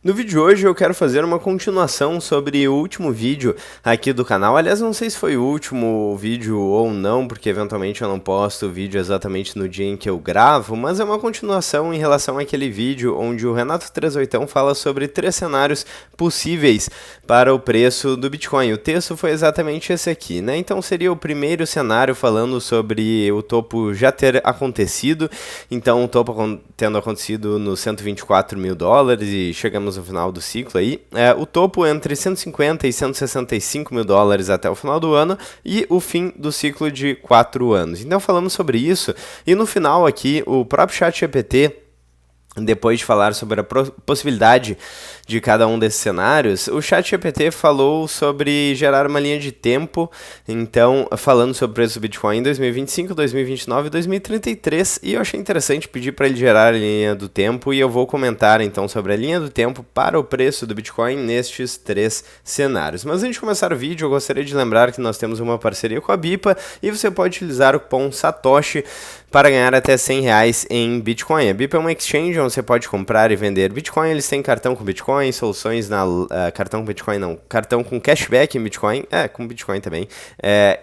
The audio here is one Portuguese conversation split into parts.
No vídeo de hoje eu quero fazer uma continuação sobre o último vídeo aqui do canal. Aliás, não sei se foi o último vídeo ou não, porque eventualmente eu não posto o vídeo exatamente no dia em que eu gravo, mas é uma continuação em relação àquele vídeo onde o Renato 38 fala sobre 3 cenários possíveis para o preço do Bitcoin. O texto foi exatamente esse aqui, né? Então seria o primeiro cenário falando sobre o topo já ter acontecido, então o topo tendo acontecido nos 124 mil dólares e chegamos no final do ciclo aí, o topo entre 150 e 165 mil dólares até o final do ano e o fim do ciclo de 4 anos. Então falamos sobre isso e no final aqui o próprio ChatGPT, depois de falar sobre a possibilidade de cada um desses cenários, o ChatGPT falou sobre gerar uma linha de tempo, então falando sobre o preço do Bitcoin em 2025, 2029 e 2033, e eu achei interessante pedir para ele gerar a linha do tempo e eu vou comentar então sobre a linha do tempo para o preço do Bitcoin nestes 3 cenários. Mas antes de começar o vídeo, eu gostaria de lembrar que nós temos uma parceria com a BIPA e você pode utilizar o cupom SATOSHI para ganhar até R$100 em Bitcoin. A BIPA é uma exchange onde você pode comprar e vender Bitcoin. Eles têm cartão com Bitcoin, soluções na... cartão com Bitcoin não, cartão com cashback em Bitcoin, com Bitcoin também,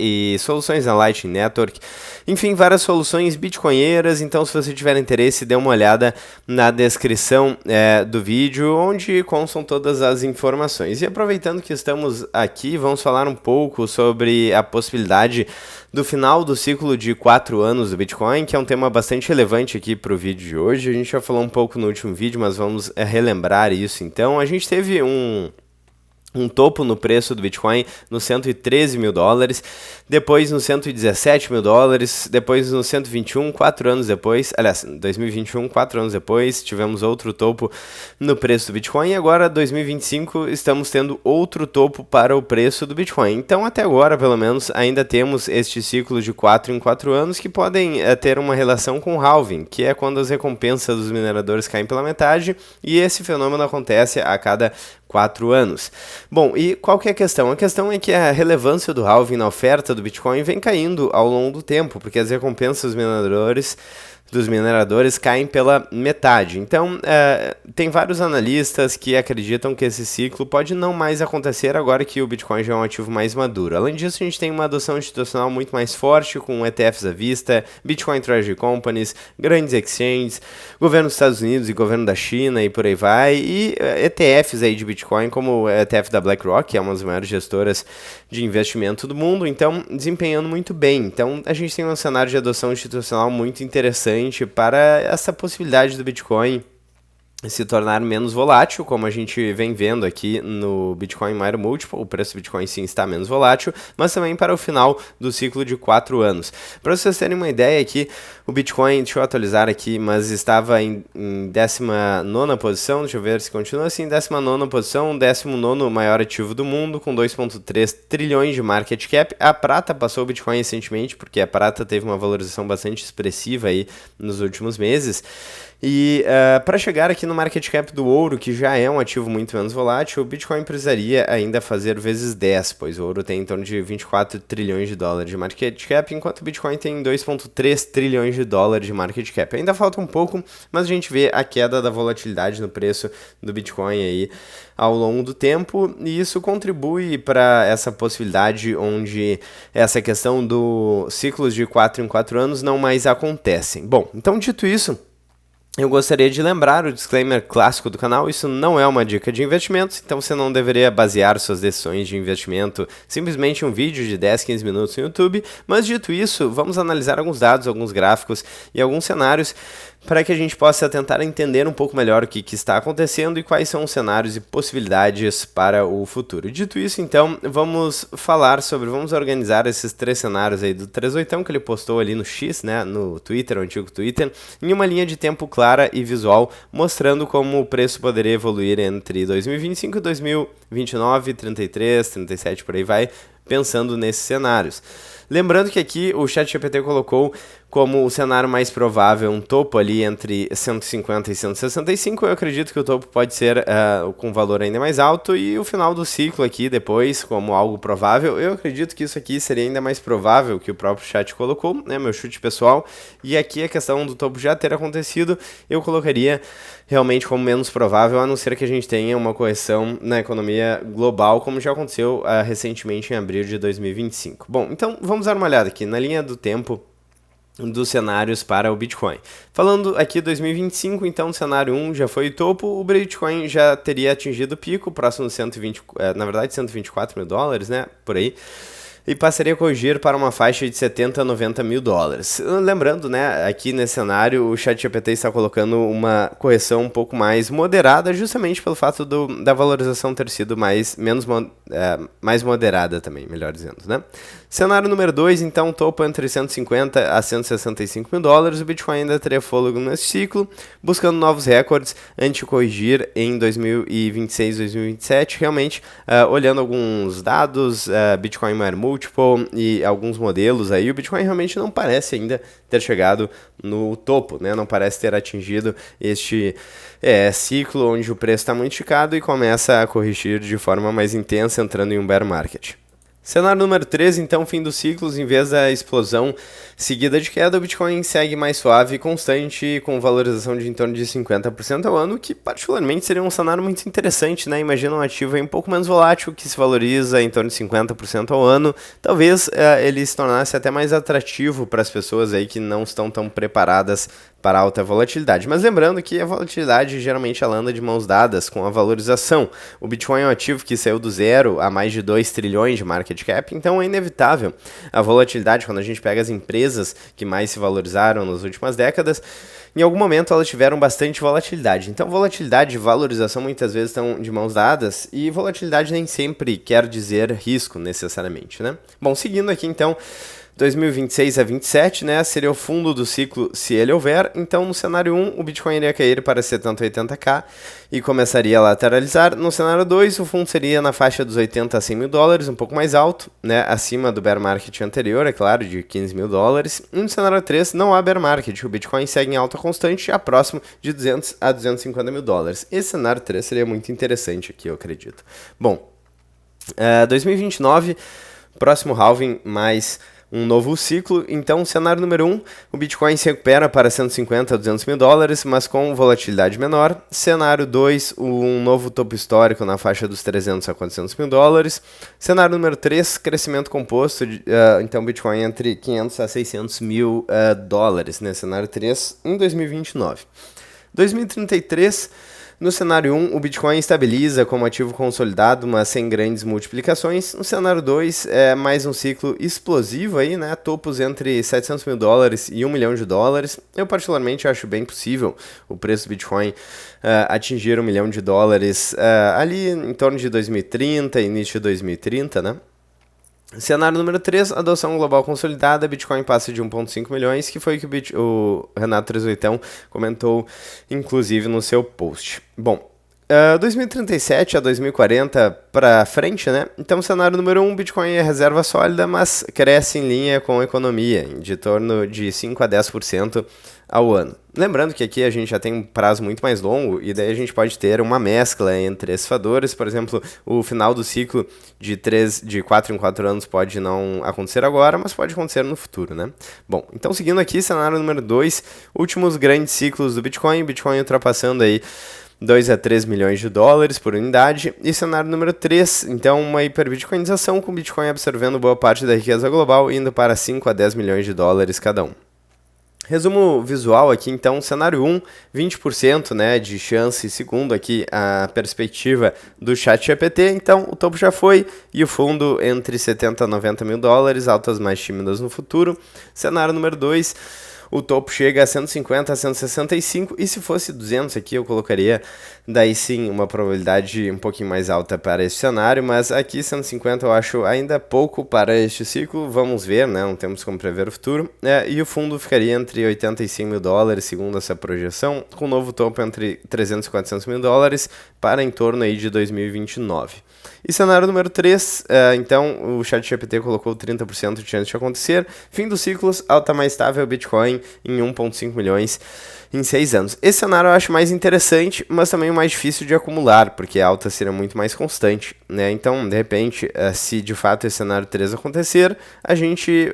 e soluções na Lightning Network. Enfim, várias soluções bitcoinheiras. Então, se você tiver interesse, dê uma olhada na descrição do vídeo, onde constam todas as informações. E aproveitando que estamos aqui, vamos falar um pouco sobre a possibilidade do final do ciclo de 4 anos do Bitcoin, que é um tema bastante relevante aqui para o vídeo de hoje. A gente já falou um pouco no último vídeo, mas vamos relembrar isso. Então, a gente teve um topo no preço do Bitcoin nos 113 mil dólares, depois nos 117 mil dólares, depois nos 121, 4 anos depois, aliás, 2021, 4 anos depois, tivemos outro topo no preço do Bitcoin e agora 2025 estamos tendo outro topo para o preço do Bitcoin. Então até agora, pelo menos, ainda temos este ciclo de 4 em 4 anos que podem ter uma relação com o halving, que é quando as recompensas dos mineradores caem pela metade, e esse fenômeno acontece a cada 4 anos. Bom, e qual que é a questão? A questão é que a relevância do halving na oferta do Bitcoin vem caindo ao longo do tempo, porque as recompensas dos mineradores caem pela metade. Então, tem vários analistas que acreditam que esse ciclo pode não mais acontecer agora que o Bitcoin já é um ativo mais maduro. Além disso, a gente tem uma adoção institucional muito mais forte, com ETFs à vista, Bitcoin Treasury Companies, grandes exchanges, governo dos Estados Unidos e governo da China e por aí vai, e ETFs aí de Bitcoin, como o ETF da BlackRock, que é uma das maiores gestoras de investimento do mundo, então desempenhando muito bem. Então, a gente tem um cenário de adoção institucional muito interessante para essa possibilidade do Bitcoin se tornar menos volátil, como a gente vem vendo aqui no Bitcoin Miner Multiple. O preço do Bitcoin sim está menos volátil, mas também para o final do ciclo de 4 anos. Para vocês terem uma ideia aqui, o Bitcoin, deixa eu atualizar aqui, mas estava em 19ª posição, deixa eu ver se continua assim, 19ª posição, 19º maior ativo do mundo, com 2,3 trilhões de market cap. A prata passou o Bitcoin recentemente, porque a prata teve uma valorização bastante expressiva aí nos últimos meses. E para chegar aqui no market cap do ouro, que já é um ativo muito menos volátil, o Bitcoin precisaria ainda fazer vezes 10, pois o ouro tem em torno de 24 trilhões de dólares de market cap, enquanto o Bitcoin tem 2,3 trilhões de dólares de market cap. Ainda falta um pouco, mas a gente vê a queda da volatilidade no preço do Bitcoin aí ao longo do tempo, e isso contribui para essa possibilidade onde essa questão do ciclos de 4 em 4 anos não mais acontecem. Bom, então dito isso, eu gostaria de lembrar o disclaimer clássico do canal: isso não é uma dica de investimentos, então você não deveria basear suas decisões de investimento simplesmente em um vídeo de 10, 15 minutos no YouTube. Mas dito isso, vamos analisar alguns dados, alguns gráficos e alguns cenários para que a gente possa tentar entender um pouco melhor o que está acontecendo e quais são os cenários e possibilidades para o futuro. Dito isso, então, vamos organizar esses 3 cenários aí do 38 que ele postou ali no X, né, no Twitter, o antigo Twitter, em uma linha de tempo clara e visual, mostrando como o preço poderia evoluir entre 2025 e 2029, 33, 37, por aí vai, pensando nesses cenários. Lembrando que aqui o ChatGPT colocou como o cenário mais provável um topo ali entre 150 e 165, eu acredito que o topo pode ser com valor ainda mais alto, e o final do ciclo aqui depois como algo provável, eu acredito que isso aqui seria ainda mais provável que o próprio chat colocou, né, meu chute pessoal, e aqui a questão do topo já ter acontecido, eu colocaria realmente como menos provável, a não ser que a gente tenha uma correção na economia global, como já aconteceu recentemente em abril de 2025. Bom, então vamos dar uma olhada aqui na linha do tempo dos cenários para o Bitcoin. Falando aqui 2025, então o cenário 1 já foi o topo, o Bitcoin já teria atingido o pico, próximo de 120, na verdade 124 mil dólares, né, por aí, e passaria a corrigir para uma faixa de 70 a 90 mil dólares. Lembrando, né, aqui nesse cenário o ChatGPT está colocando uma correção um pouco mais moderada, justamente pelo fato da valorização ter sido mais moderada também, melhor dizendo, né? Cenário número 2, então, topo entre 150 a 165 mil dólares, o Bitcoin ainda teria fôlego nesse ciclo, buscando novos recordes antes de corrigir em 2026, 2027, realmente, olhando alguns dados, Bitcoin Miner Multiple e alguns modelos aí, o Bitcoin realmente não parece ainda ter chegado no topo, né? Não parece ter atingido este ciclo onde o preço está muito esticado e começa a corrigir de forma mais intensa, entrando em um bear market. Cenário número 3, então, fim dos ciclos, em vez da explosão seguida de queda, o Bitcoin segue mais suave e constante, com valorização de em torno de 50% ao ano, que particularmente seria um cenário muito interessante, né? Imagina um ativo aí um pouco menos volátil, que se valoriza em torno de 50% ao ano, talvez ele se tornasse até mais atrativo para as pessoas aí que não estão tão preparadas para alta volatilidade. Mas lembrando que a volatilidade geralmente ela anda de mãos dadas com a valorização. O Bitcoin é um ativo que saiu do zero a mais de 2 trilhões de market cap, então é inevitável a volatilidade. Quando a gente pega as empresas que mais se valorizaram nas últimas décadas, em algum momento elas tiveram bastante volatilidade. Então volatilidade e valorização muitas vezes estão de mãos dadas, e volatilidade nem sempre quer dizer risco necessariamente, né? Bom, seguindo aqui então, 2026 a 27, né, seria o fundo do ciclo se ele houver. Então no cenário 1 o Bitcoin iria cair para 70 a 80k e começaria a lateralizar. No cenário 2 o fundo seria na faixa dos 80 a 100 mil dólares, um pouco mais alto, né, acima do bear market anterior, é claro, de 15 mil dólares. E no cenário 3 não há bear market, o Bitcoin segue em alta constante, a próximo de 200 a 250 mil dólares. Esse cenário 3 seria muito interessante aqui, eu acredito. Bom, 2029, próximo halving mais um novo ciclo. Então, cenário número 1, o Bitcoin se recupera para 150 a 200 mil dólares, mas com volatilidade menor. Cenário 2, um novo topo histórico na faixa dos 300 a 400 mil dólares. Cenário número 3, crescimento composto, então Bitcoin entre 500 a 600 mil dólares, né? Cenário 3 em 2029. 2033, no cenário 1, o Bitcoin estabiliza como ativo consolidado, mas sem grandes multiplicações. No cenário 2, é mais um ciclo explosivo aí, né? Topos entre 700 mil dólares e 1 milhão de dólares. Eu particularmente acho bem possível o preço do Bitcoin atingir 1 milhão de dólares ali em torno de 2030, início de 2030, né? Cenário número 3, adoção global consolidada, Bitcoin passa de 1,5 milhões, que foi o que o Renato 38 comentou, inclusive, no seu post. Bom, 2037 a 2040 para frente, né? Então, cenário número 1, Bitcoin é reserva sólida, mas cresce em linha com a economia, de torno de 5 a 10% ao ano. Lembrando que aqui a gente já tem um prazo muito mais longo, e daí a gente pode ter uma mescla entre esses fatores. Por exemplo, o final do ciclo de 4 em 4 anos pode não acontecer agora, mas pode acontecer no futuro, né? Bom, então seguindo aqui, cenário número 2, últimos grandes ciclos do Bitcoin ultrapassando aí 2 a 3 milhões de dólares por unidade. E cenário número 3, então uma hiperbitcoinização, com o Bitcoin absorvendo boa parte da riqueza global, indo para 5 a 10 milhões de dólares cada um. Resumo visual aqui, então, cenário 1, 20%, né, de chance, segundo aqui a perspectiva do ChatGPT. Então, o topo já foi, e o fundo entre 70 a 90 mil dólares, altas mais tímidas no futuro. Cenário número 2, o topo chega a 150, a 165, e se fosse 200 aqui eu colocaria daí sim uma probabilidade um pouquinho mais alta para esse cenário, mas aqui 150 eu acho ainda pouco para este ciclo, vamos ver, né, não temos como prever o futuro, e o fundo ficaria entre 80 e 100 mil dólares, segundo essa projeção, com um novo topo entre 300 e 400 mil dólares para em torno aí de 2029. E cenário número 3, então o ChatGPT colocou 30% de chance de acontecer, fim dos ciclos, alta mais estável Bitcoin em 1,5 milhões em 6 anos. Esse cenário eu acho mais interessante, mas também o mais difícil de acumular, porque a alta seria muito mais constante, né? Então, de repente, se de fato esse cenário 3 acontecer, a gente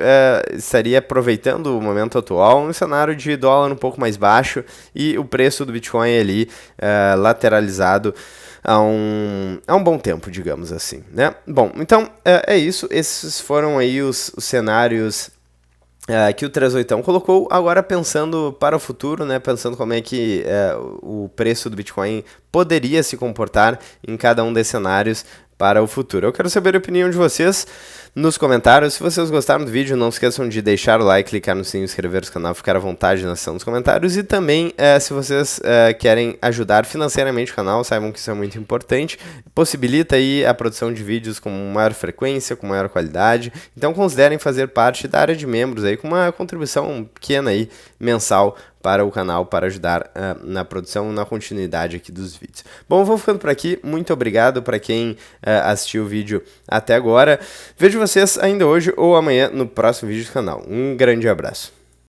estaria aproveitando o momento atual, um cenário de dólar um pouco mais baixo e o preço do Bitcoin ali lateralizado há um bom tempo, digamos assim, né? Bom, então é isso, esses foram aí os cenários que o 38 colocou. Agora pensando para o futuro, né, pensando como é que o preço do Bitcoin poderia se comportar em cada um desses cenários para o futuro. Eu quero saber a opinião de vocês nos comentários. Se vocês gostaram do vídeo, não esqueçam de deixar o like, clicar no sininho, inscrever-se no canal, ficar à vontade na seção dos comentários. E também, se vocês querem ajudar financeiramente o canal, saibam que isso é muito importante. Possibilita aí a produção de vídeos com maior frequência, com maior qualidade. Então considerem fazer parte da área de membros aí, com uma contribuição pequena aí, mensal, para o canal, para ajudar na produção e na continuidade aqui dos vídeos. Bom, vou ficando por aqui. Muito obrigado para quem assistiu o vídeo até agora. Vejo vocês ainda hoje ou amanhã no próximo vídeo do canal. Um grande abraço.